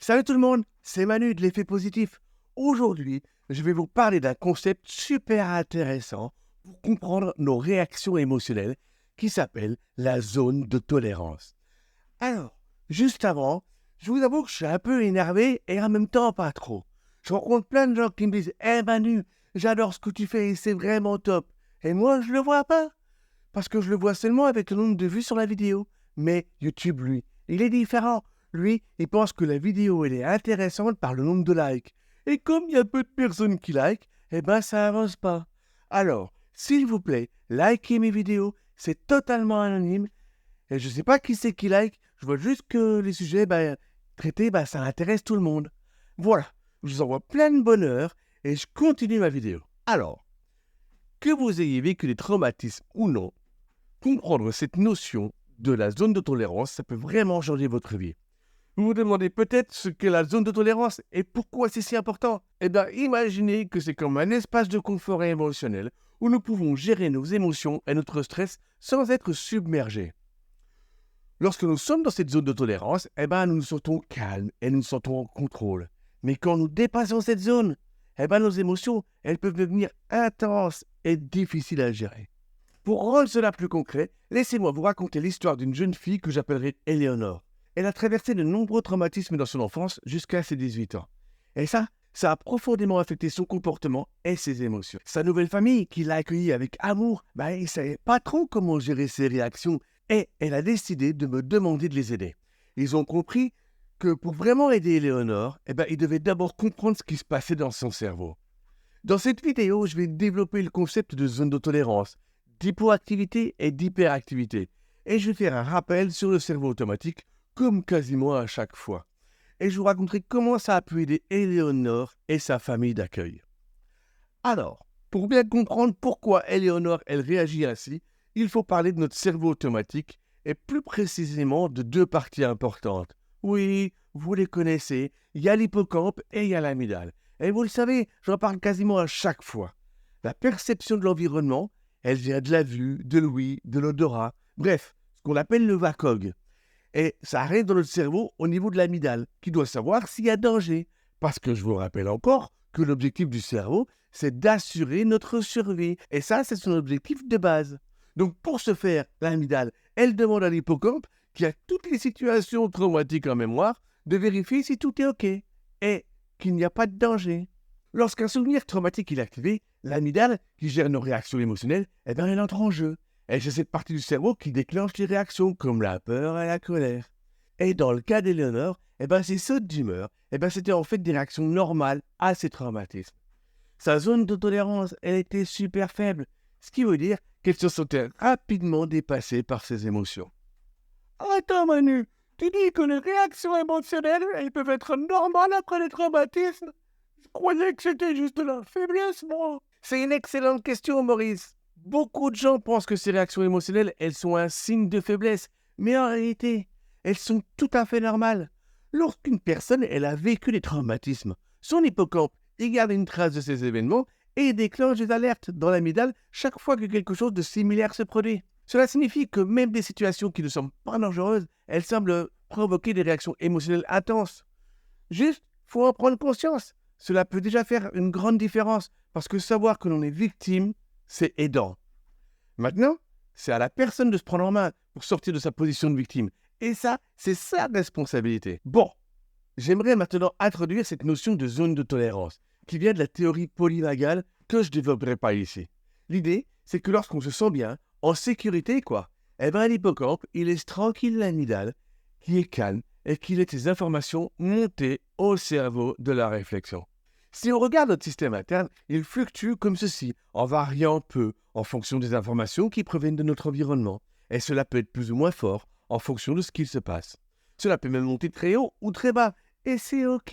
Salut tout le monde, c'est Manu de l'effet positif. Aujourd'hui, je vais vous parler d'un concept super intéressant pour comprendre nos réactions émotionnelles qui s'appelle la zone de tolérance. Alors, juste avant, je vous avoue que je suis un peu énervé et en même temps pas trop. Je rencontre plein de gens qui me disent « Manu, j'adore ce que tu fais et c'est vraiment top. » Et moi, je le vois pas. Parce que je le vois seulement avec le nombre de vues sur la vidéo. Mais YouTube, lui, il est différent. Lui, il pense que la vidéo, elle est intéressante par le nombre de likes. Et comme il y a peu de personnes qui likent, eh ben ça avance pas. Alors, s'il vous plaît, likez mes vidéos, c'est totalement anonyme. Et je sais pas qui c'est qui like, je vois juste que les sujets traités, ça intéresse tout le monde. Voilà, je vous envoie plein de bonheur et je continue ma vidéo. Alors, que vous ayez vécu des traumatismes ou non, comprendre cette notion de la zone de tolérance, ça peut vraiment changer votre vie. Vous vous demandez peut-être ce qu'est la zone de tolérance et pourquoi c'est si important. Eh bien, imaginez que c'est comme un espace de confort émotionnel où nous pouvons gérer nos émotions et notre stress sans être submergés. Lorsque nous sommes dans cette zone de tolérance, nous nous sentons calmes et nous nous sentons en contrôle. Mais quand nous dépassons cette zone, nos émotions, elles peuvent devenir intenses et difficiles à gérer. Pour rendre cela plus concret, laissez-moi vous raconter l'histoire d'une jeune fille que j'appellerai Éléonore. Elle a traversé de nombreux traumatismes dans son enfance jusqu'à ses 18 ans. Et ça a profondément affecté son comportement et ses émotions. Sa nouvelle famille, qui l'a accueillie avec amour, elle ne savait pas trop comment gérer ses réactions et elle a décidé de me demander de les aider. Ils ont compris que pour vraiment aider Éléonore, ils devaient d'abord comprendre ce qui se passait dans son cerveau. Dans cette vidéo, je vais développer le concept de zone de tolérance, d'hypoactivité et d'hyperactivité. Et je vais faire un rappel sur le cerveau automatique, comme quasiment à chaque fois. Et je vous raconterai comment ça a pu aider Éléonore et sa famille d'accueil. Alors, pour bien comprendre pourquoi Éléonore elle réagit ainsi, il faut parler de notre cerveau automatique et plus précisément de deux parties importantes. Oui, vous les connaissez, il y a l'hippocampe et il y a l'amygdale. Et vous le savez, j'en parle quasiment à chaque fois. La perception de l'environnement, elle vient de la vue, de l'ouïe, de l'odorat, bref, ce qu'on appelle le VACOG. Et ça arrive dans notre cerveau au niveau de l'amygdale, qui doit savoir s'il y a danger. Parce que je vous rappelle encore que l'objectif du cerveau, c'est d'assurer notre survie. Et ça, c'est son objectif de base. Donc pour ce faire, l'amygdale, elle demande à l'hippocampe, qui a toutes les situations traumatiques en mémoire, de vérifier si tout est OK et qu'il n'y a pas de danger. Lorsqu'un souvenir traumatique est activé, l'amygdale, qui gère nos réactions émotionnelles, elle entre en jeu. Et c'est cette partie du cerveau qui déclenche les réactions comme la peur et la colère. Et dans le cas d'Éléonore, ces sautes d'humeur, c'était en fait des réactions normales à ces traumatismes. Sa zone de tolérance, elle était super faible, ce qui veut dire qu'elle se sentait rapidement dépassée par ses émotions. Attends Manu, tu dis que les réactions émotionnelles, elles peuvent être normales après les traumatismes? Je croyais que c'était juste de la faiblesse, moi. C'est une excellente question, Maurice. Beaucoup de gens pensent que ces réactions émotionnelles, elles sont un signe de faiblesse. Mais en réalité, elles sont tout à fait normales. Lorsqu'une personne, elle a vécu des traumatismes, son hippocampe, il garde une trace de ces événements et déclenche des alertes dans l'amygdale chaque fois que quelque chose de similaire se produit. Cela signifie que même des situations qui ne semblent pas dangereuses, elles semblent provoquer des réactions émotionnelles intenses. Juste, faut en prendre conscience. Cela peut déjà faire une grande différence parce que savoir que l'on est victime, c'est aidant. Maintenant, c'est à la personne de se prendre en main pour sortir de sa position de victime. Et ça, c'est sa responsabilité. Bon, j'aimerais maintenant introduire cette notion de zone de tolérance qui vient de la théorie polyvagale que je ne développerai pas ici. L'idée, c'est que lorsqu'on se sent bien, en sécurité l'hippocampe, il laisse tranquille l'amygdale qui est calme et qui laisse les informations monter au cerveau de la réflexion. Si on regarde notre système interne, il fluctue comme ceci, en variant peu en fonction des informations qui proviennent de notre environnement. Et cela peut être plus ou moins fort en fonction de ce qu'il se passe. Cela peut même monter très haut ou très bas, et c'est OK.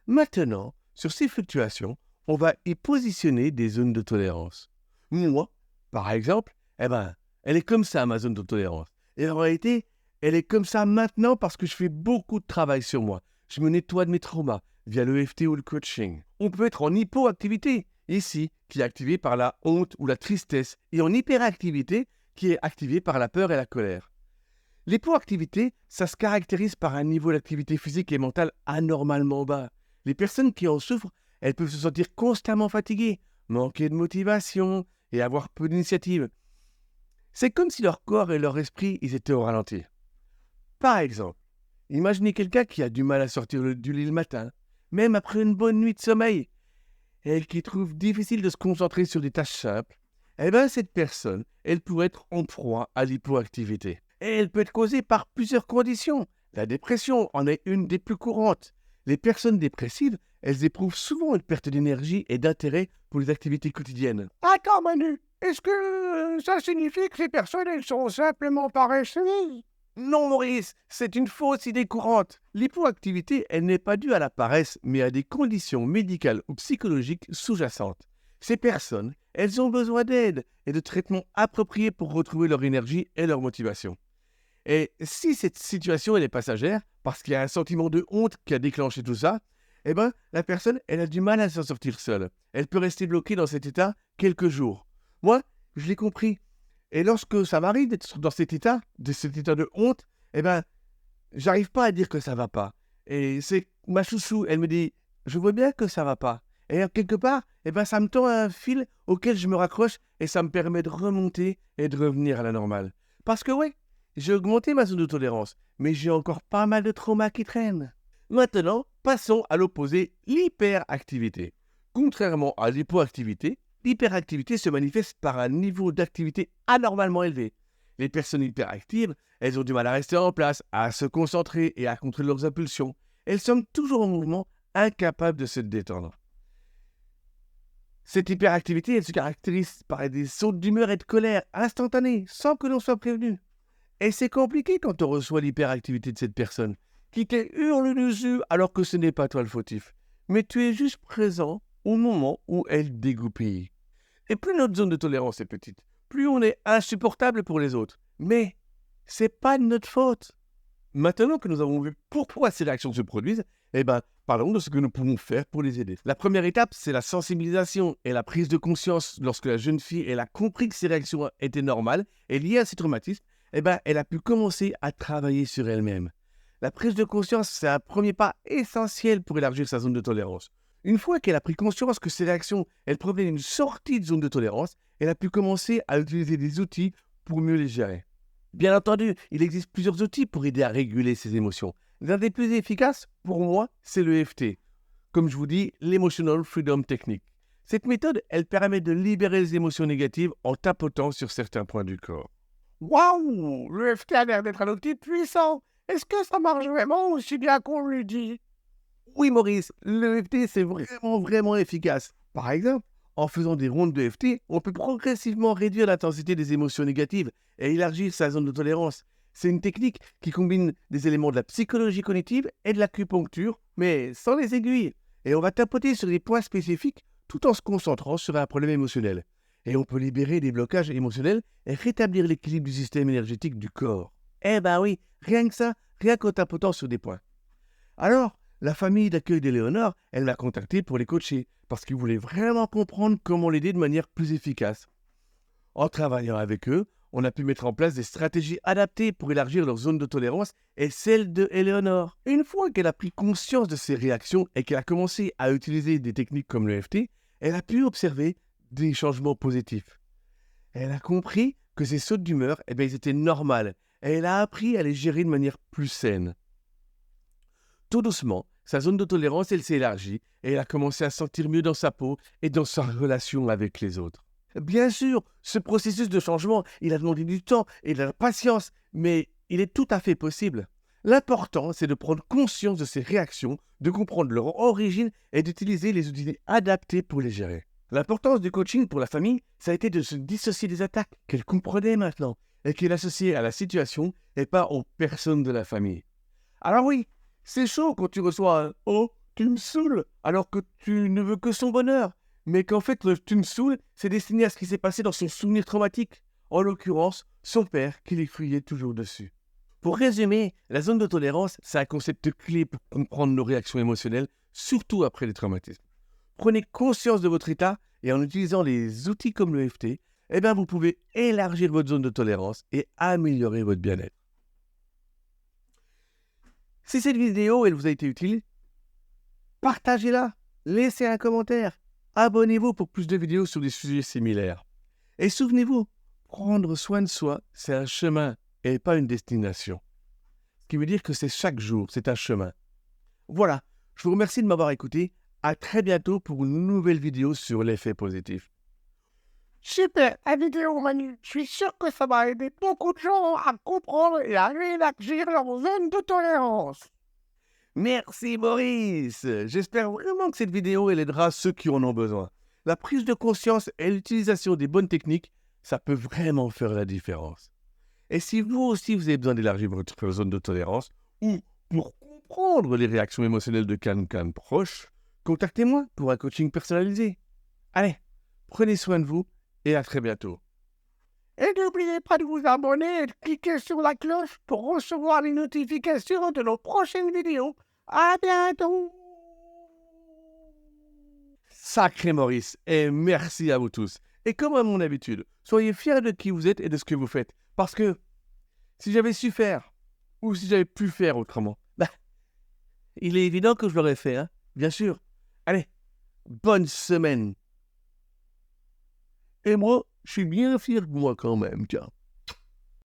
Maintenant, sur ces fluctuations, on va y positionner des zones de tolérance. Moi, par exemple, elle est comme ça, ma zone de tolérance. Et en réalité, elle est comme ça maintenant parce que je fais beaucoup de travail sur moi. Je me nettoie de mes traumas via l'EFT ou le coaching. On peut être en hypoactivité, ici, qui est activée par la honte ou la tristesse, et en hyperactivité, qui est activée par la peur et la colère. L'hypoactivité, ça se caractérise par un niveau d'activité physique et mentale anormalement bas. Les personnes qui en souffrent, elles peuvent se sentir constamment fatiguées, manquer de motivation et avoir peu d'initiative. C'est comme si leur corps et leur esprit, ils étaient au ralenti. Par exemple, imaginez quelqu'un qui a du mal à sortir du lit le matin, même après une bonne nuit de sommeil, et qui trouve difficile de se concentrer sur des tâches simples. Eh bien, cette personne, elle pourrait être en proie à l'hypoactivité. Et elle peut être causée par plusieurs conditions. La dépression en est une des plus courantes. Les personnes dépressives, elles éprouvent souvent une perte d'énergie et d'intérêt pour les activités quotidiennes. Attends, Manu, est-ce que ça signifie que ces personnes, elles sont simplement paresseuses? Non, Maurice, c'est une fausse idée courante. L'hypoactivité, elle n'est pas due à la paresse, mais à des conditions médicales ou psychologiques sous-jacentes. Ces personnes, elles ont besoin d'aide et de traitements appropriés pour retrouver leur énergie et leur motivation. Et si cette situation elle est passagère, parce qu'il y a un sentiment de honte qui a déclenché tout ça, eh ben, la personne, elle a du mal à s'en sortir seule. Elle peut rester bloquée dans cet état quelques jours. Moi, je l'ai compris. Et lorsque ça m'arrive d'être dans cet état de honte, eh ben, j'arrive pas à dire que ça va pas. Et c'est ma chouchou, elle me dit, je vois bien que ça va pas. Et quelque part, eh ben, ça me tend un fil auquel je me raccroche et ça me permet de remonter et de revenir à la normale. Parce que ouais, j'ai augmenté ma zone de tolérance, mais j'ai encore pas mal de traumas qui traînent. Maintenant, passons à l'opposé, l'hyperactivité. Contrairement à l'hypoactivité, l'hyperactivité se manifeste par un niveau d'activité anormalement élevé. Les personnes hyperactives, elles ont du mal à rester en place, à se concentrer et à contrôler leurs impulsions. Elles sont toujours en mouvement, incapables de se détendre. Cette hyperactivité, elle se caractérise par des sautes d'humeur et de colère instantanées, sans que l'on soit prévenu. Et c'est compliqué quand on reçoit l'hyperactivité de cette personne, qui te hurle dessus alors que ce n'est pas toi le fautif. Mais tu es juste présent au moment où elle dégoupille. Et plus notre zone de tolérance est petite, plus on est insupportable pour les autres. Mais c'est pas de notre faute. Maintenant que nous avons vu pourquoi ces réactions se produisent, eh ben, parlons de ce que nous pouvons faire pour les aider. La première étape, c'est la sensibilisation et la prise de conscience. Lorsque la jeune fille elle a compris que ces réactions étaient normales et liées à ses traumatismes, eh ben, elle a pu commencer à travailler sur elle-même. La prise de conscience, c'est un premier pas essentiel pour élargir sa zone de tolérance. Une fois qu'elle a pris conscience que ces réactions, elles provenaient d'une sortie de zone de tolérance, elle a pu commencer à utiliser des outils pour mieux les gérer. Bien entendu, il existe plusieurs outils pour aider à réguler ses émotions. L'un des plus efficaces, pour moi, c'est le EFT. Comme je vous dis, l'Emotional Freedom Technique. Cette méthode, elle permet de libérer les émotions négatives en tapotant sur certains points du corps. Waouh, le FT a l'air d'être un outil puissant. Est-ce que ça marche vraiment aussi bien qu'on le dit? Oui, Maurice, le EFT, c'est vraiment efficace. Par exemple, en faisant des rondes de EFT, on peut progressivement réduire l'intensité des émotions négatives et élargir sa zone de tolérance. C'est une technique qui combine des éléments de la psychologie cognitive et de l'acupuncture, mais sans les aiguilles. Et on va tapoter sur des points spécifiques tout en se concentrant sur un problème émotionnel. Et on peut libérer des blocages émotionnels et rétablir l'équilibre du système énergétique du corps. Eh ben oui, rien que ça, rien qu'en tapotant sur des points. Alors, la famille d'accueil d'Éléonore, elle m'a contacté pour les coacher, parce qu'ils voulaient vraiment comprendre comment l'aider de manière plus efficace. En travaillant avec eux, on a pu mettre en place des stratégies adaptées pour élargir leur zone de tolérance et celle de Éléonore. Une fois qu'elle a pris conscience de ses réactions et qu'elle a commencé à utiliser des techniques comme le FT, elle a pu observer des changements positifs. Elle a compris que ces sautes d'humeur, ils étaient normales, et elle a appris à les gérer de manière plus saine. Tout doucement, sa zone de tolérance, elle s'est élargie et elle a commencé à se sentir mieux dans sa peau et dans sa relation avec les autres. Bien sûr, ce processus de changement, il a demandé du temps et de la patience, mais il est tout à fait possible. L'important, c'est de prendre conscience de ses réactions, de comprendre leur origine et d'utiliser les outils adaptés pour les gérer. L'importance du coaching pour la famille, ça a été de se dissocier des attaques qu'elle comprenait maintenant et qu'elle associait à la situation et pas aux personnes de la famille. Alors oui, c'est chaud quand tu reçois un «Oh, tu me saoules» alors que tu ne veux que son bonheur. Mais qu'en fait, le «tu me saoules», c'est destiné à ce qui s'est passé dans son souvenir traumatique. En l'occurrence, son père qui les fuyait toujours dessus. Pour résumer, la zone de tolérance, c'est un concept clé pour comprendre nos réactions émotionnelles, surtout après les traumatismes. Prenez conscience de votre état et en utilisant les outils comme le FT, vous pouvez élargir votre zone de tolérance et améliorer votre bien-être. Si cette vidéo elle vous a été utile, partagez-la, laissez un commentaire, abonnez-vous pour plus de vidéos sur des sujets similaires. Et souvenez-vous, prendre soin de soi, c'est un chemin et pas une destination. Ce qui veut dire que c'est chaque jour, c'est un chemin. Voilà, je vous remercie de m'avoir écouté. À très bientôt pour une nouvelle vidéo sur l'effet positif. Super, la vidéo Manu. Je suis sûr que ça va aider beaucoup de gens à comprendre et à élargir leur zone de tolérance. Merci Maurice. J'espère vraiment que cette vidéo elle aidera ceux qui en ont besoin. La prise de conscience et l'utilisation des bonnes techniques, ça peut vraiment faire la différence. Et si vous aussi vous avez besoin d'élargir votre zone de tolérance ou pour comprendre les réactions émotionnelles de quelqu'un proche, contactez-moi pour un coaching personnalisé. Allez, prenez soin de vous et à très bientôt. Et n'oubliez pas de vous abonner et de cliquer sur la cloche pour recevoir les notifications de nos prochaines vidéos. À bientôt! Sacré Maurice, et merci à vous tous. Et comme à mon habitude, soyez fiers de qui vous êtes et de ce que vous faites. Parce que si j'avais su faire, ou si j'avais pu faire autrement, il est évident que je l'aurais fait, hein, bien sûr. Allez, bonne semaine. Et moi, je suis bien fier de moi quand même, tiens.